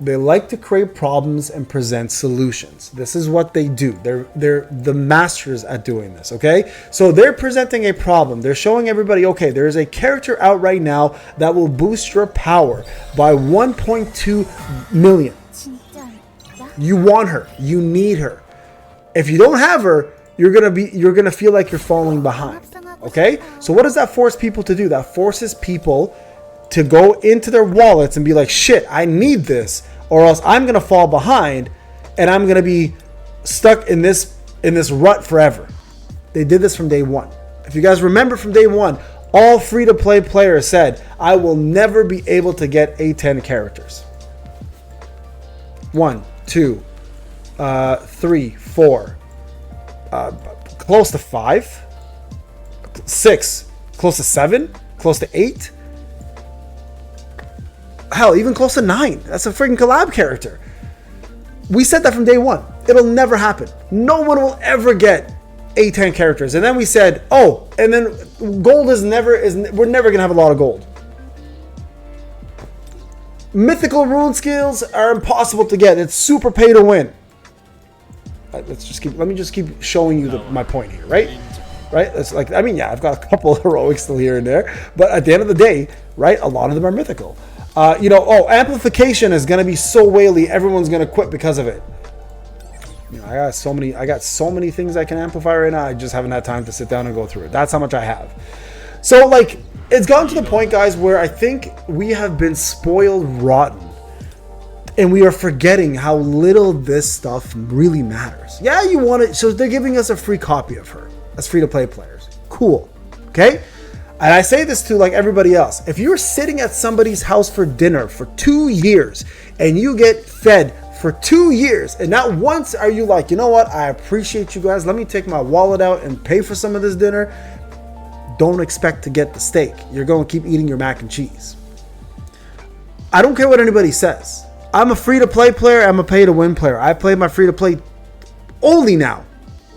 They like to create problems and present solutions. This is what they do. They're the masters at doing this, okay? So they're presenting a problem. They're showing everybody, okay, there's a character out right now that will boost your power by 1.2 million. You want her. You need her. If you don't have her, you're gonna feel like you're falling behind, okay? So what does that force people to do? That forces people to go into their wallets and be like, shit, I need this, or else I'm gonna fall behind and I'm gonna be stuck in this rut forever. They did this from day one. If you guys remember from day one, all free-to-play players said, I will never be able to get A10 characters. 1, 2, 3, 4, close to 5, 6, close to 7, close to 8. Hell, even close to 9. That's a freaking collab character. We said that from day one. It'll never happen. No one will ever get A10 characters. And then we said, oh, and then gold we're never gonna have a lot of gold. Mythical rune skills are impossible to get. It's super pay to win. Let me just keep showing you my point here, right? Right? It's like, I mean, yeah, I've got a couple of heroics still here and there, but at the end of the day, right, a lot of them are mythical. Amplification is going to be so whaley, everyone's going to quit because of it. I got so many things I can amplify right now. I just haven't had time to sit down and go through it. That's how much I have. So, like, it's gotten to the point, guys, where I think we have been spoiled rotten. And we are forgetting how little this stuff really matters. Yeah, you want it. So they're giving us a free copy of her as free-to-play players. Cool. Okay? And I say this to like everybody else. If you're sitting at somebody's house for dinner for 2 years and you get fed for 2 years and not once are you like, you know what? I appreciate you guys. Let me take my wallet out and pay for some of this dinner. Don't expect to get the steak. You're going to keep eating your mac and cheese. I don't care what anybody says. I'm a free-to-play player. I'm a pay-to-win player. I play my free-to-play only now.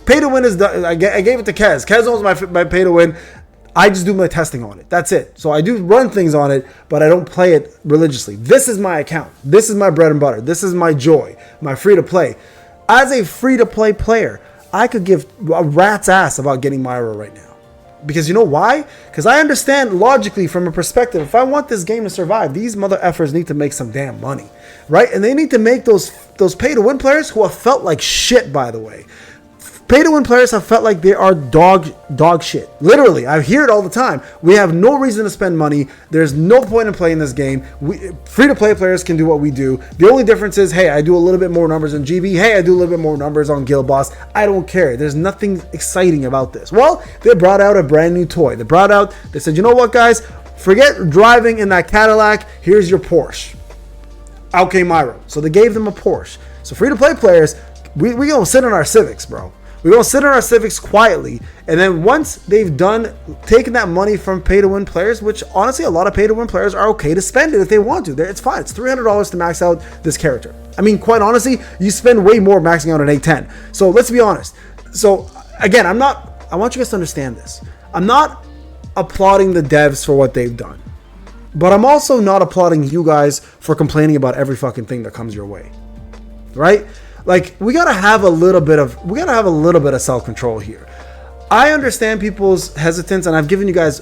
Pay-to-win is done. I gave it to Kez. Kez owns my pay-to-win. I just do my testing on it. That's it. So I do run things on it, but I don't play it religiously. This is my account. This is my bread and butter. This is my joy, my free-to-play. As a free-to-play player, I could give a rat's ass about getting Myro right now. Because you know why? Because I understand logically from a perspective, if I want this game to survive, these mother effers need to make some damn money, right? And they need to make those pay-to-win players who have felt like shit, by the way. Pay-to-win players have felt like they are dog shit. Literally, I hear it all the time. We have no reason to spend money. There's no point in playing this game. Free-to-play players can do what we do. The only difference is, hey, I do a little bit more numbers on GB. Hey, I do a little bit more numbers on Guild Boss. I don't care. There's nothing exciting about this. Well, they brought out a brand new toy. They said, you know what, guys? Forget driving in that Cadillac. Here's your Porsche. Out came Myro. So they gave them a Porsche. So free-to-play players, we gonna sit in our Civics, bro. We're going to sit in our Civics quietly, and then once they've taken that money from pay-to-win players, which honestly a lot of pay-to-win players are okay to spend it if they want to. It's fine. It's $300 to max out this character. I mean, quite honestly, you spend way more maxing out an A10. So let's be honest. So again, I want you guys to understand this. I'm not applauding the devs for what they've done, but I'm also not applauding you guys for complaining about every fucking thing that comes your way, right? Like, we gotta have a little bit of self-control here. I understand people's hesitance, and I've given you guys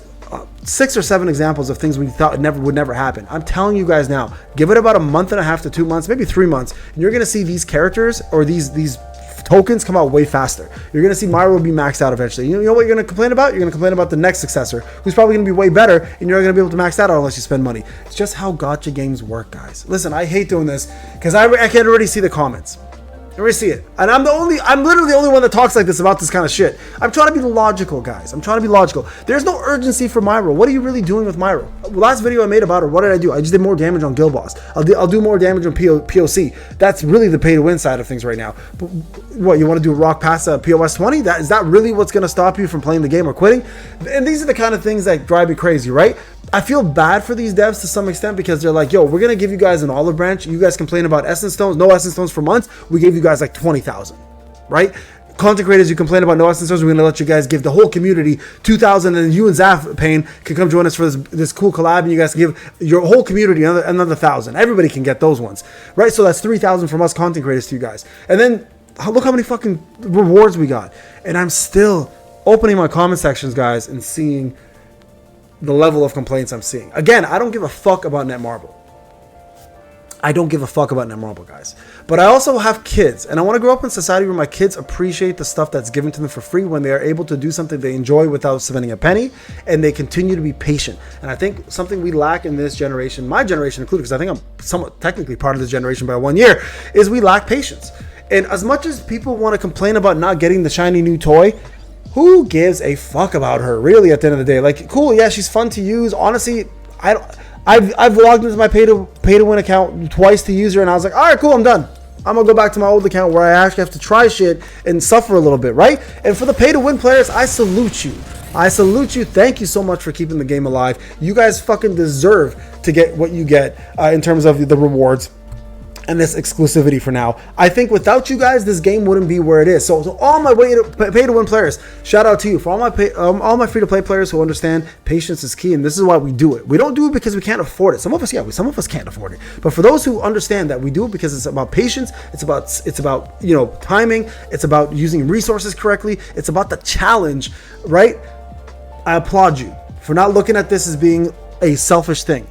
6 or 7 examples of things we thought would never happen. I'm telling you guys now, give it about a month and a half to 2 months, maybe 3 months, and you're gonna see these characters or these tokens come out way faster. You're gonna see Myro be maxed out eventually. You know what you're gonna complain about? You're gonna complain about the next successor, who's probably gonna be way better, and you're not gonna be able to max that out unless you spend money. It's just how gacha games work, guys. Listen, I hate doing this because I can already see the comments. Let me see it. And I'm literally the only one that talks like this about this kind of shit. I'm trying to be logical, guys. I'm trying to be logical. There's no urgency for Myro. What are you really doing with Myro? Last video I made about her, what did I do? I just did more damage on Guild Boss. I'll do more damage on POC. That's really the pay-to-win side of things right now. But what, you want to do a rock past POS 20? Is that really what's going to stop you from playing the game or quitting? And these are the kind of things that drive me crazy, right? I feel bad for these devs to some extent because they're like, yo, we're going to give you guys an olive branch. You guys complain about essence stones, no essence stones for months. We gave you guys like 20,000, right? content creators, you complain about no SSRs, we're going to let you guys give the whole community 2,000, and you and Zaf Payne can come join us for this cool collab, and you guys can give your whole community another 1,000. Everybody can get those ones, right? So that's 3,000 from us content creators to you guys. And then look how many fucking rewards we got. And I'm still opening my comment sections, guys, and seeing the level of complaints I'm seeing. Again, I don't give a fuck about Netmarble. I don't give a fuck about Netmarble, guys. But I also have kids, and I want to grow up in a society where my kids appreciate the stuff that's given to them for free when they are able to do something they enjoy without spending a penny, and they continue to be patient. And I think something we lack in this generation, my generation included, because I think I'm somewhat technically part of this generation by 1 year, is we lack patience. And as much as people want to complain about not getting the shiny new toy, who gives a fuck about her, really, at the end of the day? Like, cool, yeah, she's fun to use. Honestly, I've logged into my pay to win account twice to use her, and I was like, all right, cool, I'm done. I'm gonna go back to my old account where I actually have to try shit and suffer a little bit, right? And for the pay to win players, I salute you. I salute you. Thank you so much for keeping the game alive. You guys fucking deserve to get what you get in terms of the rewards and this exclusivity for now. I think without you guys, this game wouldn't be where it is. So all my pay to win players, shout out to you. For all my free to play players who understand patience is key, and this is why we do it. We don't do it because we can't afford it. Some of us can't afford it. But for those who understand that we do it because it's about patience, it's about timing, it's about using resources correctly, it's about the challenge, right? I applaud you for not looking at this as being a selfish thing.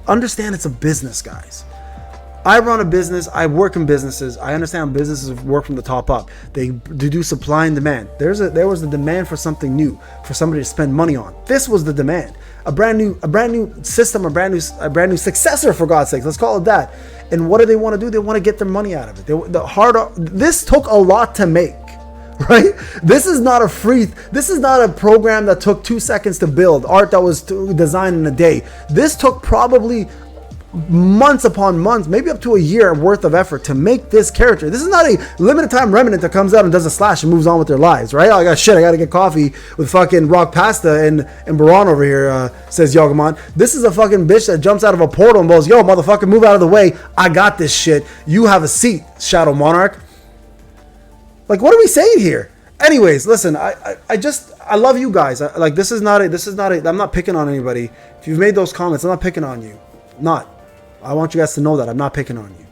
Understand it's a business, guys. I run a business. I work in businesses. I understand businesses work from the top up. They do supply and demand. There was a demand for something new, for somebody to spend money on. This was the demand. A brand new system, a brand new successor, for God's sake. Let's call it that. And what do they want to do? They want to get their money out of it. This took a lot to make, right? This is not a program that took 2 seconds to build, art that was designed in a day. This took probably months upon months, maybe up to a year worth of effort to make this character. This is not a limited time remnant that comes out and does a slash and moves on with their lives, right? I gotta get coffee with fucking rock pasta and Baran over here, says Yogamon. This is a fucking bitch that jumps out of a portal and goes, yo, motherfucker, move out of the way. I got this shit. You have a seat, Shadow Monarch. Like, what are we saying here? Anyways, listen, I love you guys. This is not I'm not picking on anybody. If you've made those comments, I'm not picking on you. I want you guys to know that I'm not picking on you.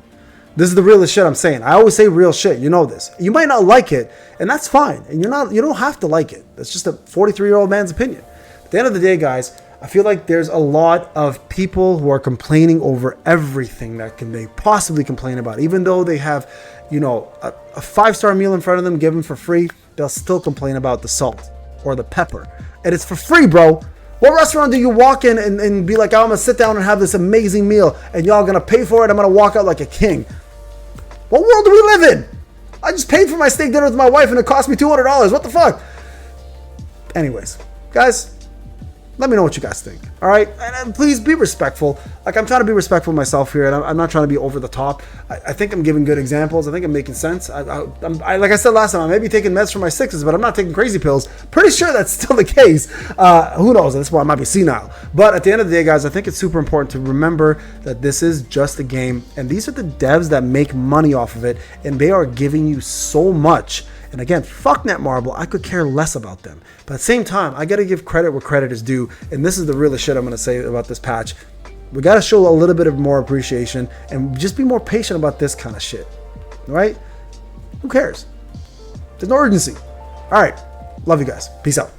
This is the realest shit I'm saying. I always say real shit. You know this. You might not like it, and that's fine. And you don't have to like it. That's just a 43-year-old man's opinion. At the end of the day, guys, I feel like there's a lot of people who are complaining over everything that they possibly complain about. Even though they have, a 5-star meal in front of them given for free, they'll still complain about the salt or the pepper. And it's for free, bro. What restaurant do you walk in and be like, oh, I'm going to sit down and have this amazing meal, and y'all going to pay for it? I'm going to walk out like a king. What world do we live in? I just paid for my steak dinner with my wife, and it cost me $200. What the fuck? Anyways, guys, let me know what you guys think. All right? And please be respectful. Like, I'm trying to be respectful myself here, and I'm not trying to be over the top. I think I'm giving good examples. I think I'm making sense. Like I said last time, I may be taking meds for my 6s, but I'm not taking crazy pills. Pretty sure that's still the case. Who knows? That's why I might be senile. But at the end of the day, guys, I think it's super important to remember that this is just a game, and these are the devs that make money off of it, and they are giving you so much. And again, fuck Netmarble. I could care less about them. But at the same time, I got to give credit where credit is due. And this is the realest shit I'm going to say about this patch. We got to show a little bit of more appreciation and just be more patient about this kind of shit. All right? Who cares? There's no urgency. All right. Love you guys. Peace out.